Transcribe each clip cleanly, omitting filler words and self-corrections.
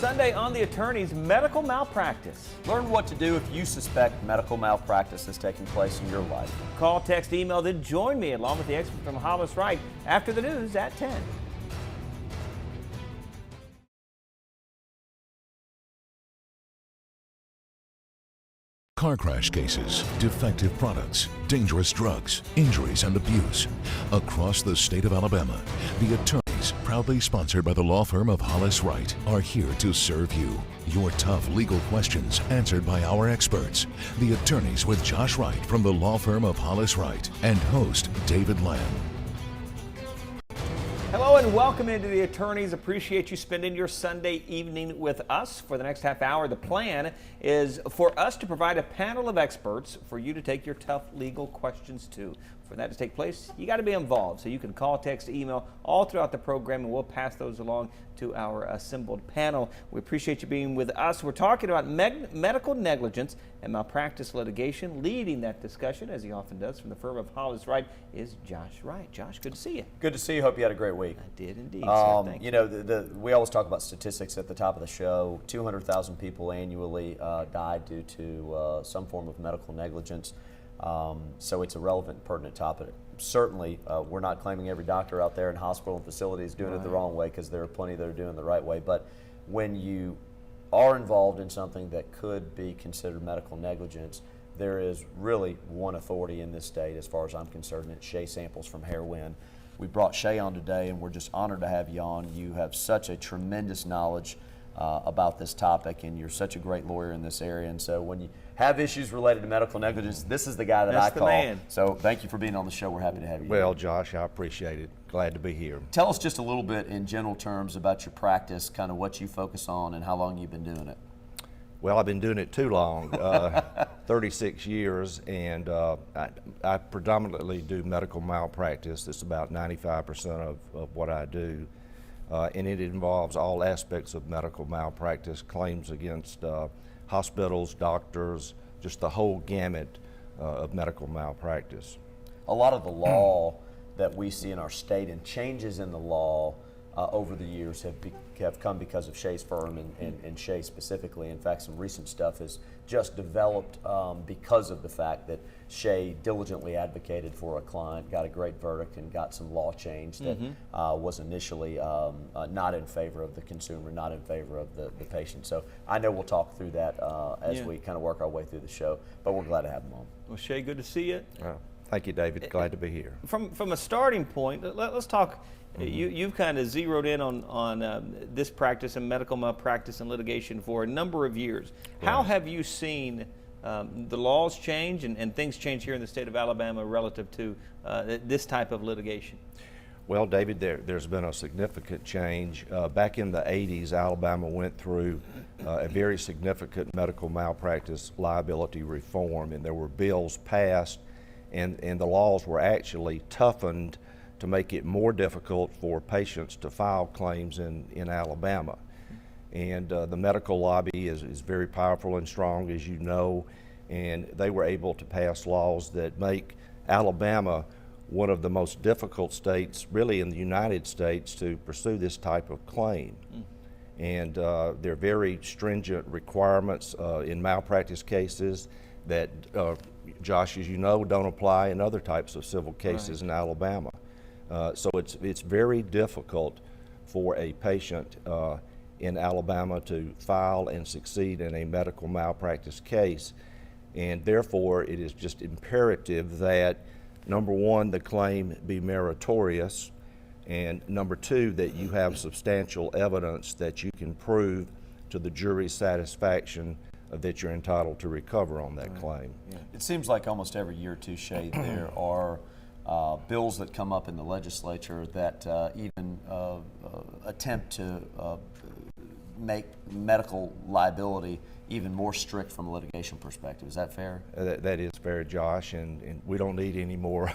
Sunday on The Attorney's medical malpractice. Learn what to do if you suspect medical malpractice is taking place in your life. Call, text, email, then join me along with the expert from Hollis, Wright after the news at 10. Car crash cases, defective products, dangerous drugs, injuries, and abuse. Across the state of Alabama, the attorneys, proudly sponsored by the law firm of Hollis Wright, are here to serve you. Your tough legal questions answered by our experts. The attorneys with Josh Wright from the law firm of Hollis Wright and host David Lamb. Hello and welcome into The Attorneys. Appreciate you spending your Sunday evening with us. For the next half hour, the plan is for us to provide a panel of experts for you to take your tough legal questions to. For that to take place, you got to be involved. So you can call, text, email all throughout the program, and we'll pass those along to our assembled panel. We appreciate you being with us. We're talking about medical negligence and malpractice litigation. Leading that discussion, as he often does, from the firm of Hollis Wright, is Josh Wright. Josh, good to see you. Good to see you. Hope you had a great week. I did indeed, sir. Thank you. You know, we always talk about statistics at the top of the show. 200,000 people annually died due to some form of medical negligence. So it's a relevant, pertinent topic. Certainly, we're not claiming every doctor out there in hospital and facilities doing it the wrong way, because there are plenty that are doing it the right way. But when you are involved in something that could be considered medical negligence, there is really one authority in this state, as far as I'm concerned. It's Shay Samples from Hare, Wynn. We brought Shay on today, and we're just honored to have you on. You have such a tremendous knowledge about this topic, and you're such a great lawyer in this area. And so when you have issues related to medical negligence, this is the guy that I call. Man. So thank you for being on the show. We're happy to have you. Well, Josh, I appreciate it. Glad to be here. Tell us just a little bit in general terms about your practice, kind of what you focus on and how long you've been doing it. Well, I've been doing it too long, 36 years, and I predominantly do medical malpractice. It's about 95% of what I do, and it involves all aspects of medical malpractice, claims against hospitals, doctors, just the whole gamut of medical malpractice. A lot of the law that we see in our state and changes in the law over the years have come because of Shay's firm and Shay specifically. In fact, some recent stuff has just developed because of the fact that Shay diligently advocated for a client, got a great verdict, and got some law change that was initially not in favor of the consumer, not in favor of the patient. So I know we'll talk through that as we kind of work our way through the show, but we're glad to have him on. Well, Shay, good to see you. Thank you, David. Glad to be here. From a starting point, let's talk. You've kind of zeroed in on this practice and medical malpractice and litigation for a number of years. Right. How have you seen the laws change and things change here in the state of Alabama relative to this type of litigation? Well, David, there's been a significant change. Back in the 80s, Alabama went through a very significant medical malpractice liability reform, and there were bills passed, and the laws were actually toughened to make it more difficult for patients to file claims in Alabama. And the medical lobby is very powerful and strong, as you know, and they were able to pass laws that make Alabama one of the most difficult states really in the United States to pursue this type of claim. And there are very stringent requirements in malpractice cases that, Josh, as you know, don't apply in other types of civil cases in Alabama. So it's very difficult for a patient in Alabama to file and succeed in a medical malpractice case, and therefore it is just imperative that, number one, the claim be meritorious, and number two, that you have substantial evidence that you can prove to the jury's satisfaction that you're entitled to recover on that claim. Yeah. It seems like almost every year too, Shay, there are bills that come up in the legislature that even attempt to make medical liability even more strict from a litigation perspective. Is that fair? That is fair, Josh, and we don't need any more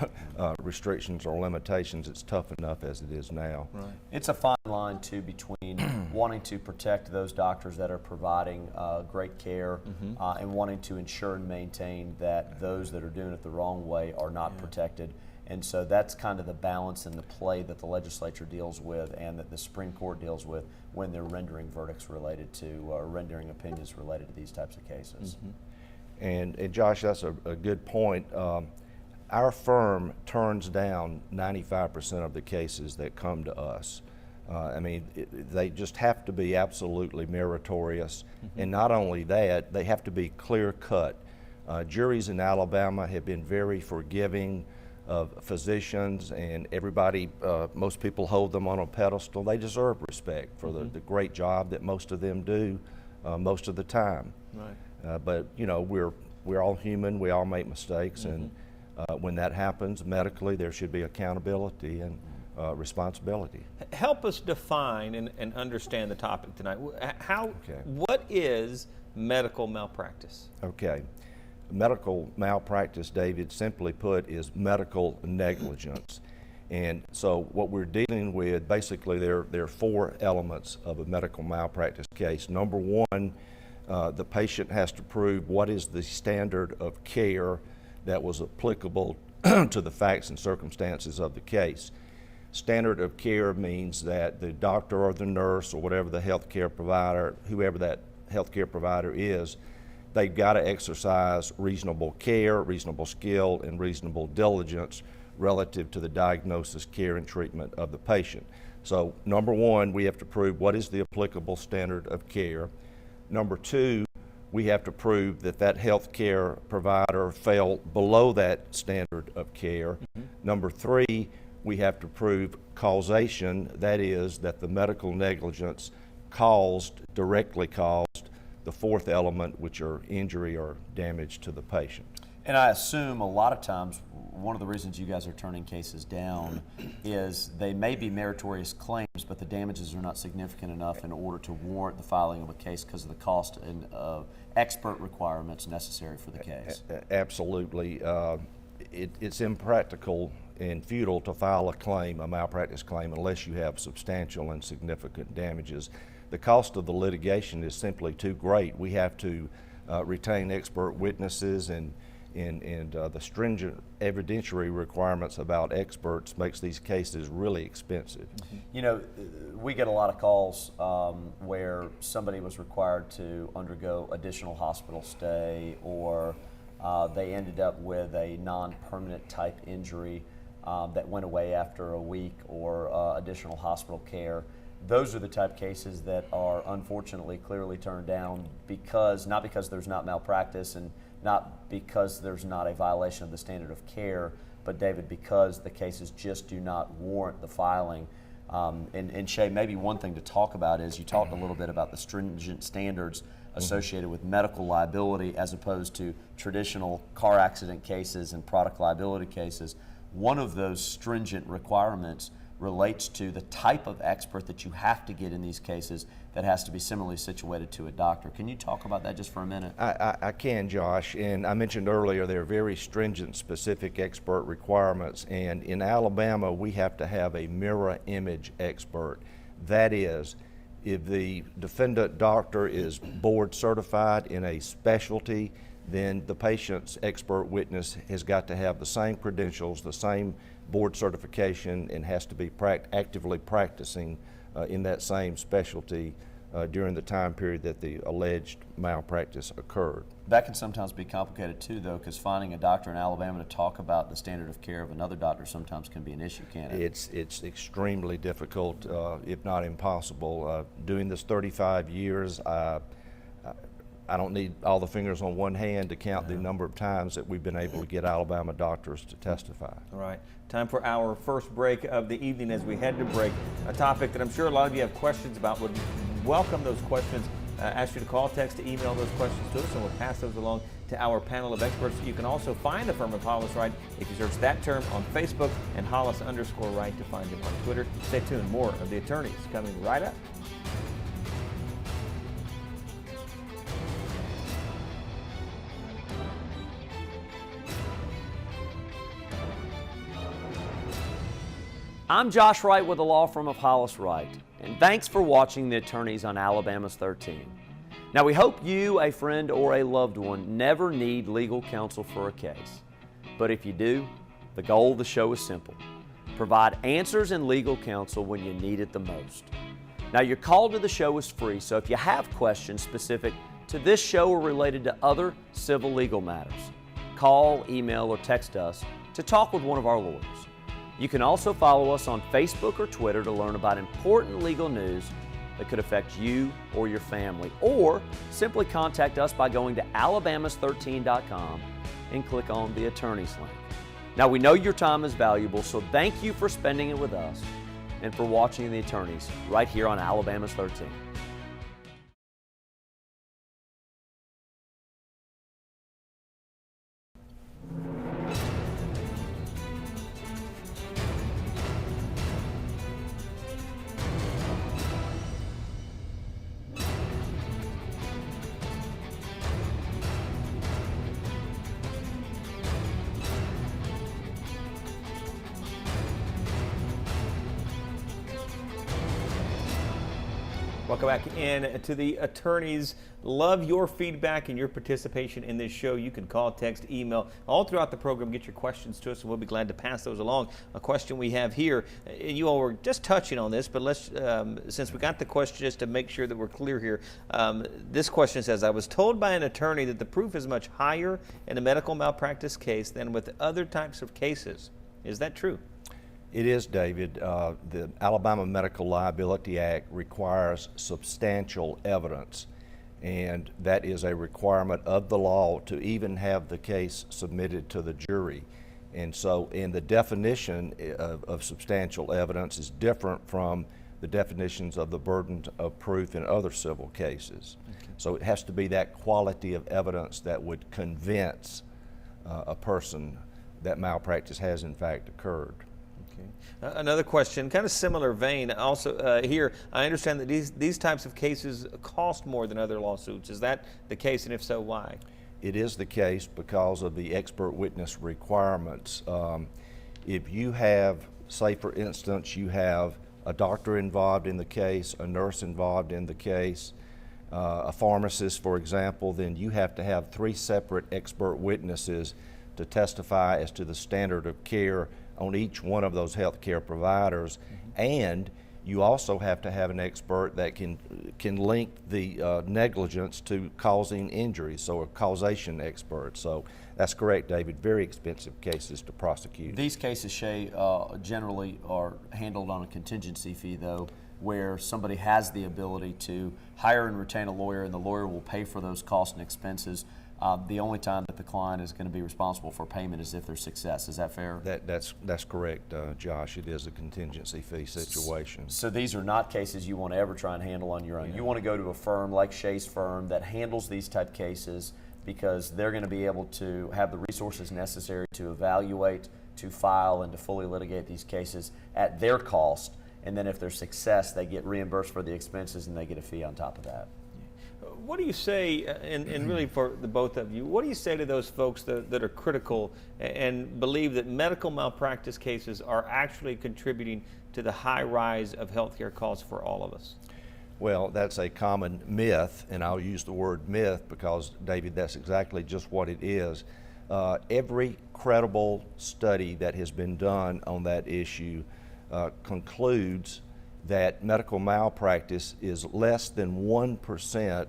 restrictions or limitations. It's tough enough as it is now. Right. It's a fine line, too, between wanting to protect those doctors that are providing great care and wanting to ensure and maintain that those that are doing it the wrong way are not protected. And so that's kind of the balance and the play that the legislature deals with and that the Supreme Court deals with when they're rendering verdicts related to, or rendering opinions related to these types of cases. And Josh, that's a good point. Our firm turns down 95% of the cases that come to us. I mean, they just have to be absolutely meritorious. And not only that, they have to be clear-cut. Juries in Alabama have been very forgiving of physicians, and everybody, most people hold them on a pedestal. They deserve respect for the great job that most of them do most of the time. Right. But you know, we're all human. We all make mistakes, and when that happens medically, there should be accountability and responsibility. Help us define and understand the topic tonight. What is medical malpractice? Okay. Medical malpractice, David, simply put, is medical negligence. And so what we're dealing with, basically, there are four elements of a medical malpractice case. Number one, the patient has to prove what is the standard of care that was applicable to the facts and circumstances of the case. Standard of care means that the doctor or the nurse or whatever the healthcare provider, whoever that healthcare provider is, they've got to exercise reasonable care, reasonable skill, and reasonable diligence relative to the diagnosis, care, and treatment of the patient. So number one, we have to prove what is the applicable standard of care. Number two, we have to prove that that health care provider fell below that standard of care. Number three, we have to prove causation, that is, that the medical negligence directly caused the fourth element, which are injury or damage to the patient. And I assume a lot of times one of the reasons you guys are turning cases down is they may be meritorious claims, but the damages are not significant enough in order to warrant the filing of a case because of the cost and expert requirements necessary for the case. Absolutely. It's impractical and futile to file a claim, a malpractice claim, unless you have substantial and significant damages. The cost of the litigation is simply too great. We have to retain expert witnesses, and the stringent evidentiary requirements about experts makes these cases really expensive. You know, we get a lot of calls where somebody was required to undergo additional hospital stay, or they ended up with a non-permanent type injury that went away after a week, or additional hospital care. Those are the type cases that are unfortunately clearly turned down not because there's not malpractice and not because there's not a violation of the standard of care, but David, because the cases just do not warrant the filing. And Shay, maybe one thing to talk about is you talked a little bit about the stringent standards associated with medical liability as opposed to traditional car accident cases and product liability cases. One of those stringent requirements relates to the type of expert that you have to get in these cases that has to be similarly situated to a doctor. Can you talk about that just for a minute? I can, Josh, and I mentioned earlier there are very stringent specific expert requirements, and in Alabama we have to have a mirror image expert. That is, if the defendant doctor is board certified in a specialty, then the patient's expert witness has got to have the same credentials, the same board certification, and has to be actively practicing in that same specialty during the time period that the alleged malpractice occurred. That can sometimes be complicated too, though, because finding a doctor in Alabama to talk about the standard of care of another doctor sometimes can be an issue, can't it? It's extremely difficult, if not impossible. Doing this 35 years, I don't need all the fingers on one hand to count the number of times that we've been able to get Alabama doctors to testify. All right. Time for our first break of the evening. As we head to break, a topic that I'm sure a lot of you have questions about. Would welcome those questions. Ask you to call, text, email those questions to us, and we'll pass those along to our panel of experts. You can also find the firm of Hollis Wright if you search that term on Facebook and Hollis_Wright to find them on Twitter. Stay tuned. More of the attorneys coming right up. I'm Josh Wright with the law firm of Hollis Wright, and thanks for watching the Attorneys on Alabama's 13. Now, we hope you, a friend, or a loved one never need legal counsel for a case. But if you do, The goal of the show is simple: provide answers and legal counsel when you need it the most. Now, your call to the show is free, so if you have questions specific to this show or related to other civil legal matters, call, email, or text us to talk with one of our lawyers. You can also follow us on Facebook or Twitter to learn about important legal news that could affect you or your family, or simply contact us by going to alabamas13.com and click on the attorney's link. Now, we know your time is valuable, so thank you for spending it with us and for watching The Attorneys right here on Alabama's 13. Welcome back in to The Attorneys. Love your feedback and your participation in this show. You can call, text, email, all throughout the program. Get your questions to us, and we'll be glad to pass those along. A question we have here, and you all were just touching on this, but let's, since we got the question, just to make sure that we're clear here. This question says, I was told by an attorney that the proof is much higher in a medical malpractice case than with other types of cases. Is that true? It is, David. The Alabama Medical Liability Act requires substantial evidence, and that is a requirement of the law to even have the case submitted to the jury. And so, in the definition of substantial evidence is different from the definitions of the burden of proof in other civil cases. Okay. So it has to be that quality of evidence that would convince a person that malpractice has in fact occurred. Another question, kind of similar vein. Also here, I understand that these types of cases cost more than other lawsuits. Is that the case, and if so, why? It is the case because of the expert witness requirements. If you have, say for instance, you have a doctor involved in the case, a nurse involved in the case, a pharmacist, for example, then you have to have 3 separate expert witnesses to testify as to the standard of care on each one of those healthcare providers, and you also have to have an expert that can link the negligence to causing injury, so a causation expert. So that's correct, David. Very expensive cases to prosecute. These cases, Shay, generally are handled on a contingency fee, though, where somebody has the ability to hire and retain a lawyer, and the lawyer will pay for those costs and expenses. The only time that the client is going to be responsible for payment is if there's success. Is that fair? That's correct, Josh. It is a contingency fee situation. So these are not cases you want to ever try and handle on your own. You want to go to a firm like Shay's firm that handles these type cases, because they're going to be able to have the resources necessary to evaluate, to file, and to fully litigate these cases at their cost. And then if there's success, they get reimbursed for the expenses and they get a fee on top of that. What do you say, and really for the both of you, what do you say to those folks that are critical and believe that medical malpractice cases are actually contributing to the high rise of healthcare costs for all of us? Well, that's a common myth, and I'll use the word myth because, David, that's exactly just what it is. Every credible study that has been done on that issue concludes that medical malpractice is less than 1%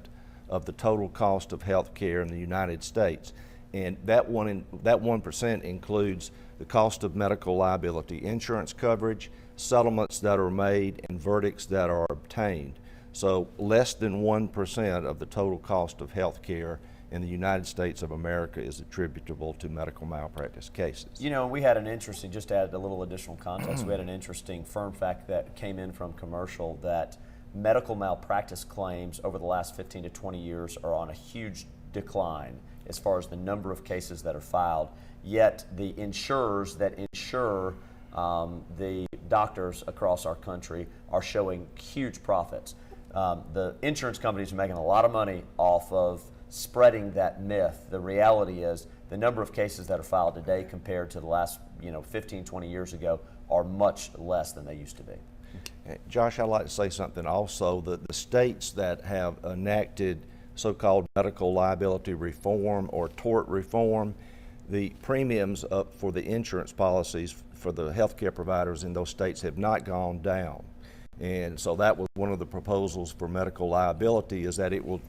of the total cost of health care in the United States. And that 1% includes the cost of medical liability insurance coverage, settlements that are made, and verdicts that are obtained. So less than 1% of the total cost of health care in the United States of America is attributable to medical malpractice cases. You know, we had an interesting, just to add a little additional context, we had an interesting firm fact that came in from commercial that medical malpractice claims over the last 15 to 20 years are on a huge decline as far as the number of cases that are filed, yet the insurers that insure the doctors across our country are showing huge profits. The insurance companies are making a lot of money off of spreading that myth. The reality is the number of cases that are filed today compared to the last 15, 20 years ago are much less than they used to be. Josh, I'd like to say something also. The states that have enacted so-called medical liability reform or tort reform, the premiums up for the insurance policies for the healthcare providers in those states have not gone down. And so that was one of the proposals for medical liability, is that it will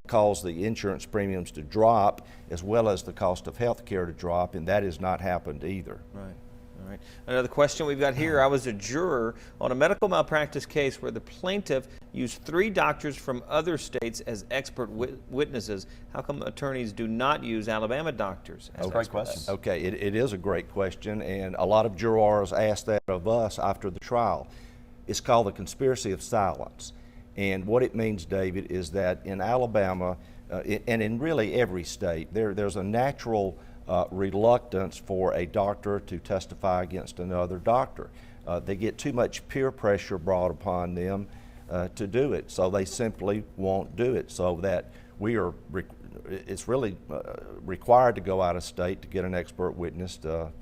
cause the insurance premiums to drop as well as the cost of health care to drop, and that has not happened either. Right. All right. Another question we've got here. I was a juror on a medical malpractice case where the plaintiff used 3 doctors from other states as expert witnesses. How come attorneys do not use Alabama doctors as Great question. Okay, it is a great question, and a lot of jurors asked that of us after the trial. It's called the conspiracy of silence. And what it means, David, is that in Alabama, and in really every state, there's a natural reluctance for a doctor to testify against another doctor. They get too much peer pressure brought upon them to do it, so they simply won't do it. So that it's really required to go out of state to get an expert witness to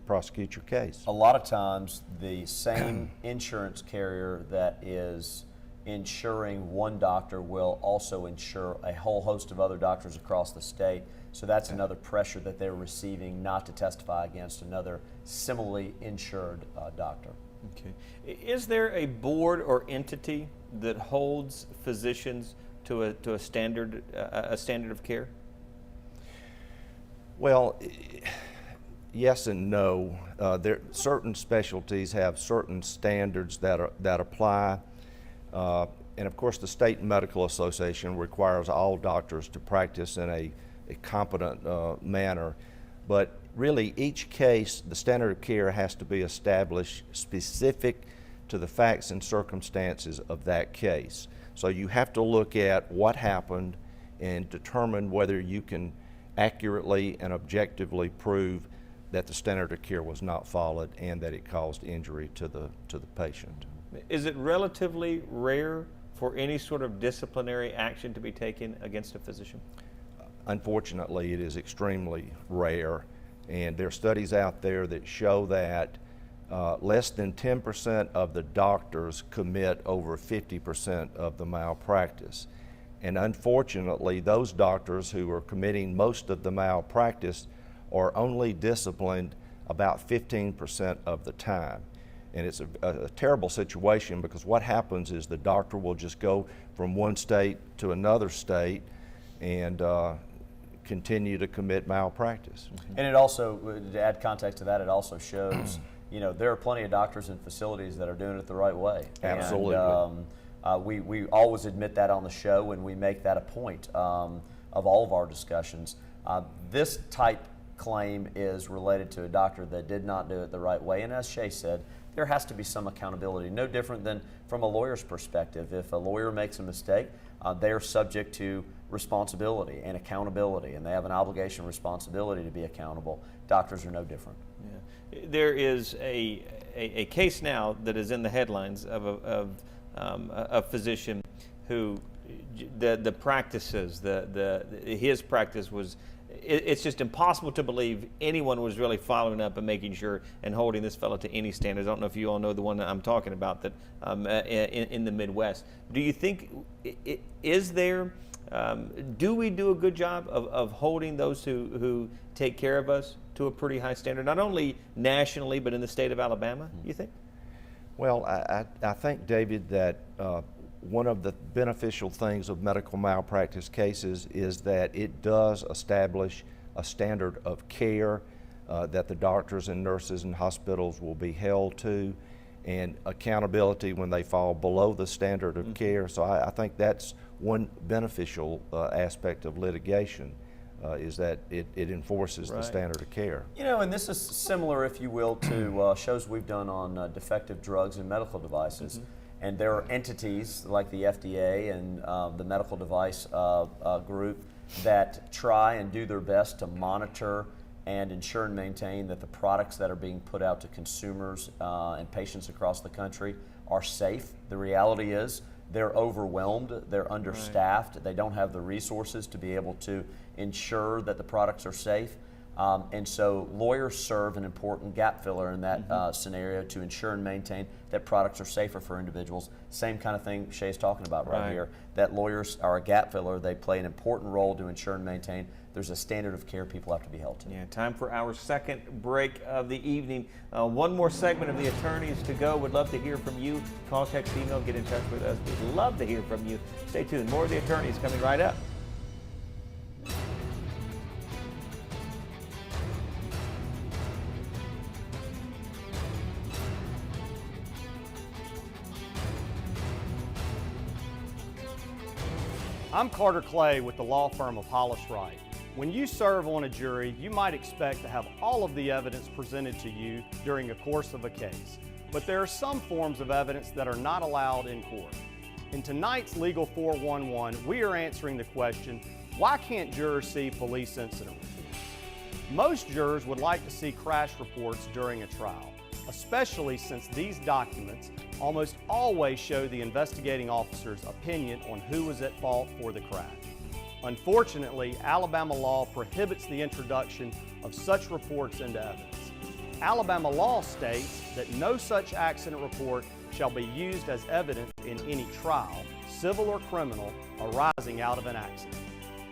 prosecute your case. A lot of times, the same insurance carrier that is insuring one doctor will also insure a whole host of other doctors across the state. So that's another pressure that they're receiving not to testify against another similarly insured doctor. Okay. Is there a board or entity that holds physicians to a standard of care? Well, yes and no. Certain specialties have certain standards that apply, and of course the State Medical Association requires all doctors to practice in a competent manner. But really, each case, the standard of care has to be established specific to the facts and circumstances of that case. So you have to look at what happened and determine whether you can accurately and objectively prove that the standard of care was not followed and that it caused injury to the patient. Is it relatively rare for any sort of disciplinary action to be taken against a physician? Unfortunately, it is extremely rare, and there are studies out there that show that less than 10% of the doctors commit over 50% of the malpractice. And unfortunately, those doctors who are committing most of the malpractice are only disciplined about 15% of the time. And it's a terrible situation, because what happens is the doctor will just go from one state to another state and continue to commit malpractice. And it also, to add context to that, it also shows, there are plenty of doctors and facilities that are doing it the right way. Absolutely. And, we always admit that on the show, and we make that a point of all of our discussions. This type claim is related to a doctor that did not do it the right way, and as Shay said, there has to be some accountability. No different than from a lawyer's perspective. If a lawyer makes a mistake, they are subject to responsibility and accountability, and they have an obligation and responsibility to be accountable. Doctors are no different. Yeah. There is a case now that is in the headlines of a physician who the practices, his practice was, it's just impossible to believe anyone was really following up and making sure and holding this fellow to any standards. I don't know if you all know the one that I'm talking about, that in the Midwest. Do you think, is there, do we do a good job of holding those who take care of us to a pretty high standard, not only nationally, but in the state of Alabama, you think? Well, I think, David, that one of the beneficial things of medical malpractice cases is that it does establish a standard of care that the doctors and nurses and hospitals will be held to, and accountability when they fall below the standard of care. So I think that's one beneficial aspect of litigation, is that it enforces the standard of care. And this is similar, if you will, to shows we've done on defective drugs and medical devices. And there are entities like the FDA and the medical device group that try and do their best to monitor and ensure and maintain that the products that are being put out to consumers and patients across the country are safe. The reality is they're overwhelmed, they're understaffed, they don't have the resources to be able to ensure that the products are safe. And so lawyers serve an important gap filler in that scenario to ensure and maintain that products are safer for individuals. Same kind of thing Shay's talking about right here, that lawyers are a gap filler. They play an important role to ensure and maintain there's a standard of care people have to be held to. Yeah, time for our second break of the evening. One more segment of the attorneys to go. Would love to hear from you. Call, text, email, get in touch with us. We'd love to hear from you. Stay tuned. More of the attorneys coming right up. I'm Carter Clay with the law firm of Hollis, Wright. When you serve on a jury, you might expect to have all of the evidence presented to you during the course of a case. But there are some forms of evidence that are not allowed in court. In tonight's Legal 411, we are answering the question, why can't jurors see police incident reports? Most jurors would like to see crash reports during a trial, especially since these documents almost always show the investigating officer's opinion on who was at fault for the crash. Unfortunately, Alabama law prohibits the introduction of such reports into evidence. Alabama law states that no such accident report shall be used as evidence in any trial, civil or criminal, arising out of an accident.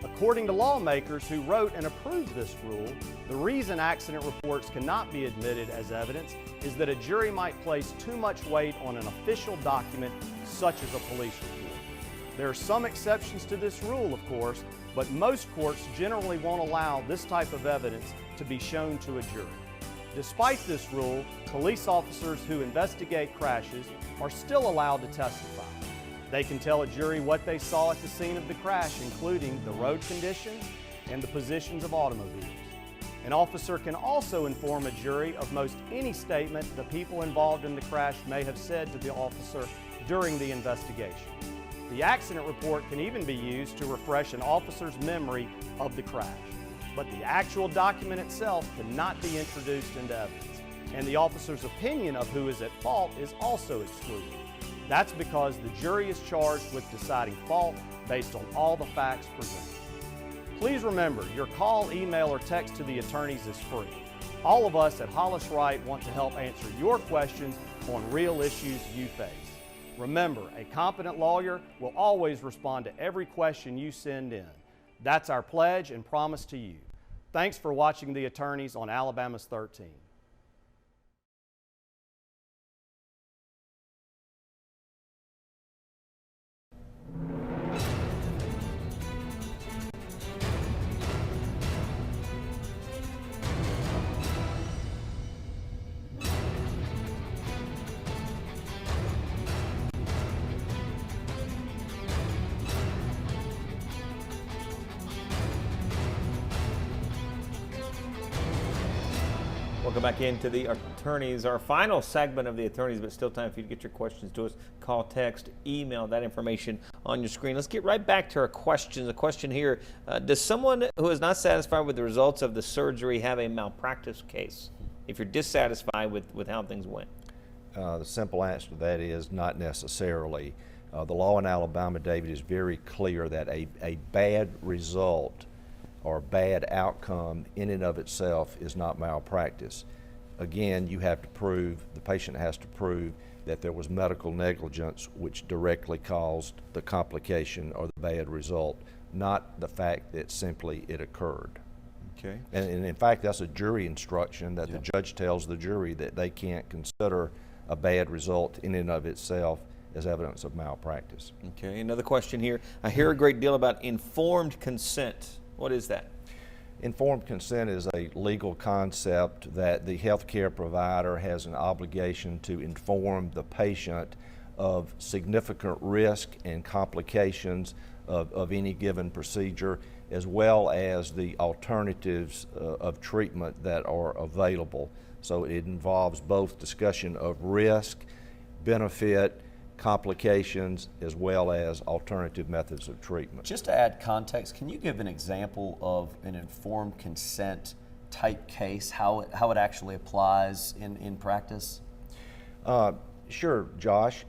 According to lawmakers who wrote and approved this rule, the reason accident reports cannot be admitted as evidence is that a jury might place too much weight on an official document such as a police report. There are some exceptions to this rule, of course, but most courts generally won't allow this type of evidence to be shown to a jury. Despite this rule, police officers who investigate crashes are still allowed to testify. They can tell a jury what they saw at the scene of the crash, including the road conditions and the positions of automobiles. An officer can also inform a jury of most any statement the people involved in the crash may have said to the officer during the investigation. The accident report can even be used to refresh an officer's memory of the crash. But the actual document itself cannot be introduced into evidence, and the officer's opinion of who is at fault is also excluded. That's because the jury is charged with deciding fault based on all the facts presented. Please remember, your call, email, or text to the attorneys is free. All of us at Hollis Wright want to help answer your questions on real issues you face. Remember, a competent lawyer will always respond to every question you send in. That's our pledge and promise to you. Thanks for watching The Attorneys on Alabama's 13. Welcome back into the attorneys, our final segment of the attorneys, but still time for you to get your questions to us. Call, text, email, that information on your screen. Let's get right back to our questions. A question here, does someone who is not satisfied with the results of the surgery have a malpractice case if you're dissatisfied with how things went? The simple answer to that is not necessarily. The law in Alabama, David, is very clear that a bad result or bad outcome in and of itself is not malpractice. Again, you have to prove, the patient has to prove that there was medical negligence which directly caused the complication or the bad result, not the fact that simply it occurred. Okay. And in fact, that's a jury instruction that the judge tells the jury that they can't consider a bad result in and of itself as evidence of malpractice. Okay, another question here. I hear a great deal about informed consent. What is that? Informed consent is a legal concept that the healthcare provider has an obligation to inform the patient of significant risk and complications of any given procedure, as well as the alternatives of treatment that are available. So it involves both discussion of risk, benefit, complications, as well as alternative methods of treatment. Just to add context, can you give an example of an informed consent type case, how it actually applies in practice? Sure, Josh.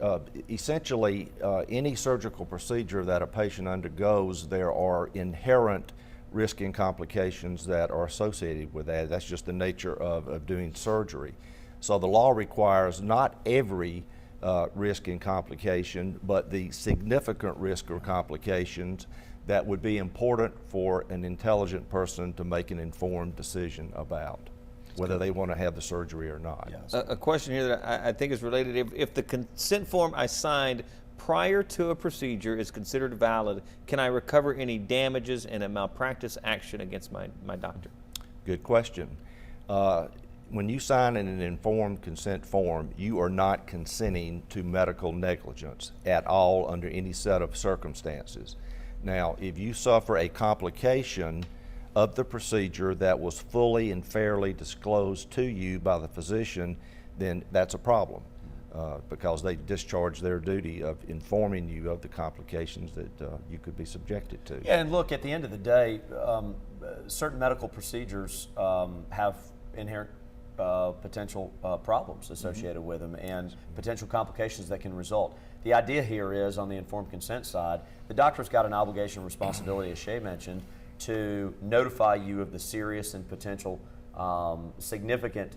Essentially, any surgical procedure that a patient undergoes, there are inherent risk and complications that are associated with that. That's just the nature of doing surgery. So the law requires not every risk and complication, but the significant risk or complications that would be important for an intelligent person to make an informed decision about whether they want to have the surgery or not. Yes. A question here that I think is related. If the consent form I signed prior to a procedure is considered valid, can I recover any damages in a malpractice action against my doctor? Good question. When you sign in an informed consent form, you are not consenting to medical negligence at all under any set of circumstances. Now, if you suffer a complication of the procedure that was fully and fairly disclosed to you by the physician, then that's a problem because they discharge their duty of informing you of the complications that you could be subjected to. Yeah, and look, at the end of the day, certain medical procedures have inherent potential problems associated with them and potential complications that can result. The idea here is, on the informed consent side, the doctor's got an obligation and responsibility, as Shay mentioned, to notify you of the serious and potential significant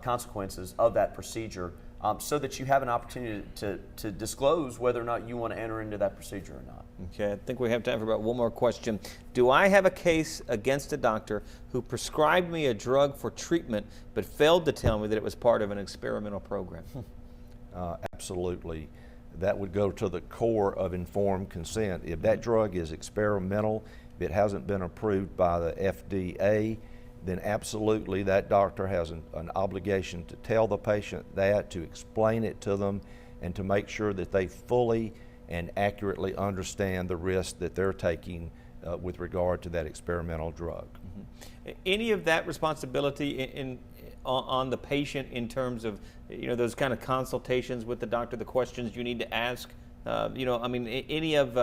consequences of that procedure so that you have an opportunity to disclose whether or not you want to enter into that procedure or not. Okay, I think we have time for about one more question. Do I have a case against a doctor who prescribed me a drug for treatment but failed to tell me that it was part of an experimental program? Absolutely. That would go to the core of informed consent. If that drug is experimental, if it hasn't been approved by the FDA, then absolutely that doctor has an obligation to tell the patient that, to explain it to them, and to make sure that they fully and accurately understand the risk that they're taking with regard to that experimental drug. Any of that responsibility on the patient in terms of, those kind of consultations with the doctor, the questions you need to ask? Any of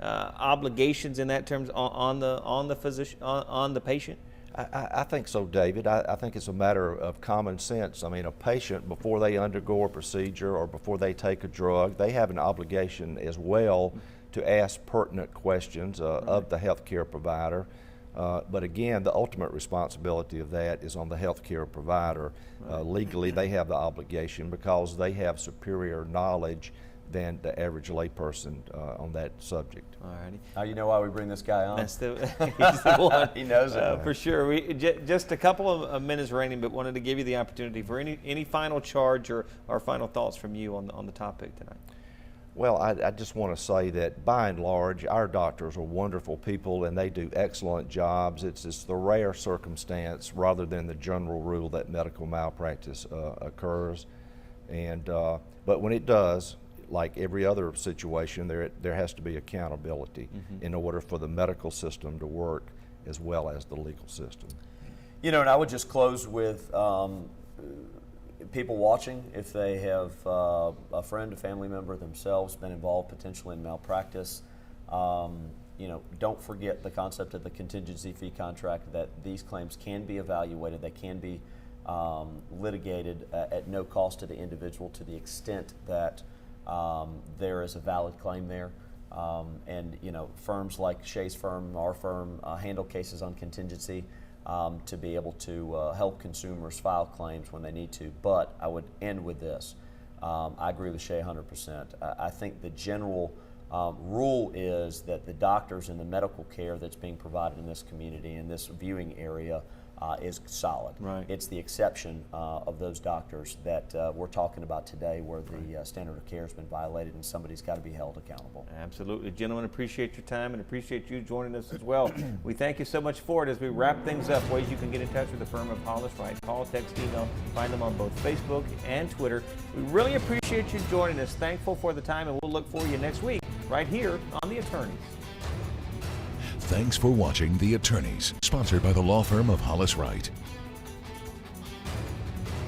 obligations in that terms on the physician, on the patient? I think so, David. I think it's a matter of common sense. I mean, a patient, before they undergo a procedure or before they take a drug, they have an obligation as well to ask pertinent questions of the healthcare provider. But again, the ultimate responsibility of that is on the healthcare provider. Legally, they have the obligation because they have superior knowledge than the average layperson on that subject. All righty. Now you know why we bring this guy on. That's he's the one. He knows it. For sure. Just a couple of minutes remaining, but wanted to give you the opportunity for any final charge or final thoughts from you on the topic tonight. Well, I just want to say that by and large, our doctors are wonderful people and they do excellent jobs. It's the rare circumstance rather than the general rule that medical malpractice occurs. But when it does, like every other situation, there has to be accountability in order for the medical system to work as well as the legal system. And I would just close with people watching, if they have a friend, a family member themselves been involved potentially in malpractice, don't forget the concept of the contingency fee contract, that these claims can be evaluated, they can be litigated at no cost to the individual to the extent that there is a valid claim there. Firms like Shay's firm, our firm, handle cases on contingency to be able to help consumers file claims when they need to. But I would end with this. I agree with Shay 100%. I think the general rule is that the doctors and the medical care that's being provided in this community, in this viewing area, is solid. Right. It's the exception of those doctors that we're talking about today where the standard of care has been violated and somebody's got to be held accountable. Absolutely. Gentlemen, appreciate your time and appreciate you joining us as well. We thank you so much for it. As we wrap things up, ways you can get in touch with the firm of Hollis, Wright. Call, text, email, find them on both Facebook and Twitter. We really appreciate you joining us. Thankful for the time, and we'll look for you next week right here on The Attorneys. Thanks for watching The Attorneys, sponsored by the law firm of Hollis Wright.